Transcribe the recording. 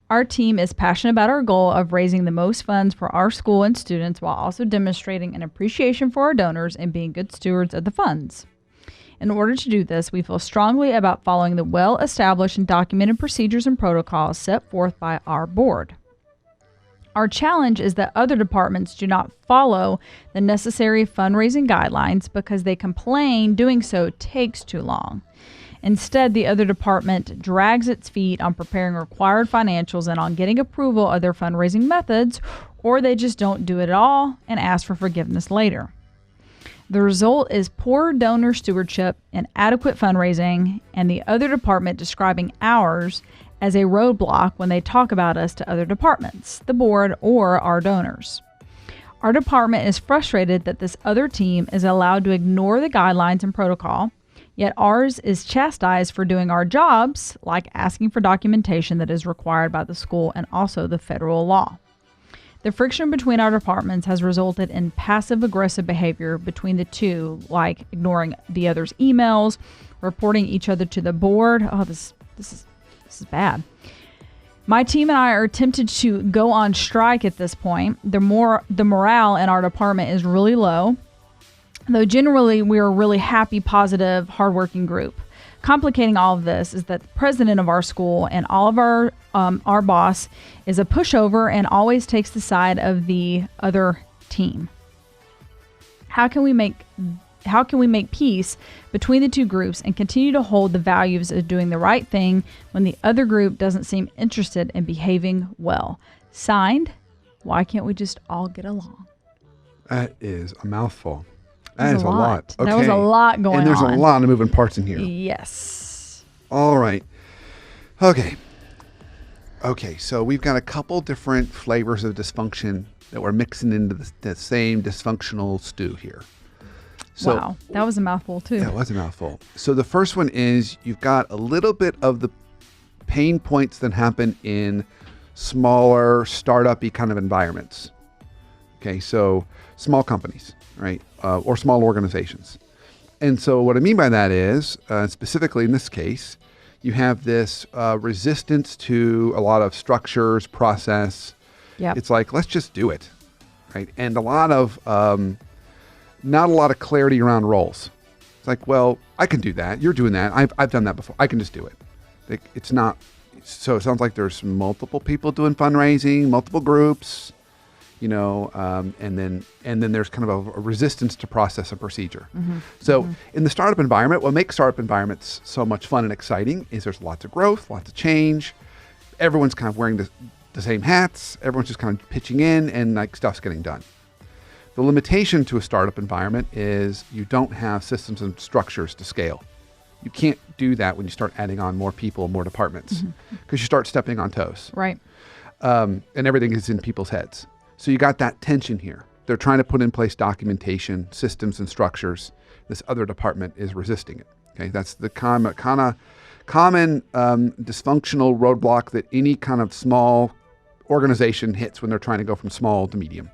Our team is passionate about our goal of raising the most funds for our school and students while also demonstrating an appreciation for our donors and being good stewards of the funds. In order to do this, we feel strongly about following the well-established and documented procedures and protocols set forth by our board. Our challenge is that other departments do not follow the necessary fundraising guidelines because they complain doing so takes too long. Instead, the other department drags its feet on preparing required financials and on getting approval of their fundraising methods, or they just don't do it at all and ask for forgiveness later. The result is poor donor stewardship, inadequate fundraising, and the other department describing ours as a roadblock when they talk about us to other departments, the board, or our donors. Our department is frustrated that this other team is allowed to ignore the guidelines and protocol, yet ours is chastised for doing our jobs, like asking for documentation that is required by the school and also the federal law. The friction between our departments has resulted in passive-aggressive behavior between the two, like ignoring the other's emails, reporting each other to the board. Oh, this is bad. My team and I are tempted to go on strike at this point. The morale in our department is really low, though generally we're a really happy, positive, hardworking group. Complicating all of this is that the president of our school and all of our boss is a pushover and always takes the side of the other team. How can we make peace between the two groups and continue to hold the values of doing the right thing when the other group doesn't seem interested in behaving well? Signed, why can't we just all get along? That is a mouthful. That is a lot. Okay. That was a lot going on. And there's a lot of moving parts in here. Yes. All right. Okay, so we've got a couple different flavors of dysfunction that we're mixing into the same dysfunctional stew here. So, wow, that was a mouthful too. That was a mouthful. So the first one is you've got a little bit of the pain points that happen in smaller, startup-y kind of environments. Okay, so small companies, right, or small organizations. And so what I mean by that is, specifically in this case, you have this resistance to a lot of structures, process. Yep. It's like, let's just do it, right? And a lot of, not a lot of clarity around roles. It's like, well, I can do that. You're doing that. I've done that before. I can just do it. It's not, so it sounds like there's multiple people doing fundraising, multiple groups, and then there's kind of a resistance to process and procedure. Mm-hmm. So in the startup environment, what makes startup environments so much fun and exciting is there's lots of growth, lots of change. Everyone's kind of wearing the same hats. Everyone's just kind of pitching in and like stuff's getting done. The limitation to a startup environment is you don't have systems and structures to scale. You can't do that when you start adding on more people, more departments, because you start stepping on toes. Right. And everything is in people's heads. So you got that tension here. They're trying to put in place documentation, systems, and structures. This other department is resisting it. Okay, that's the common dysfunctional roadblock that any kind of small organization hits when they're trying to go from small to medium.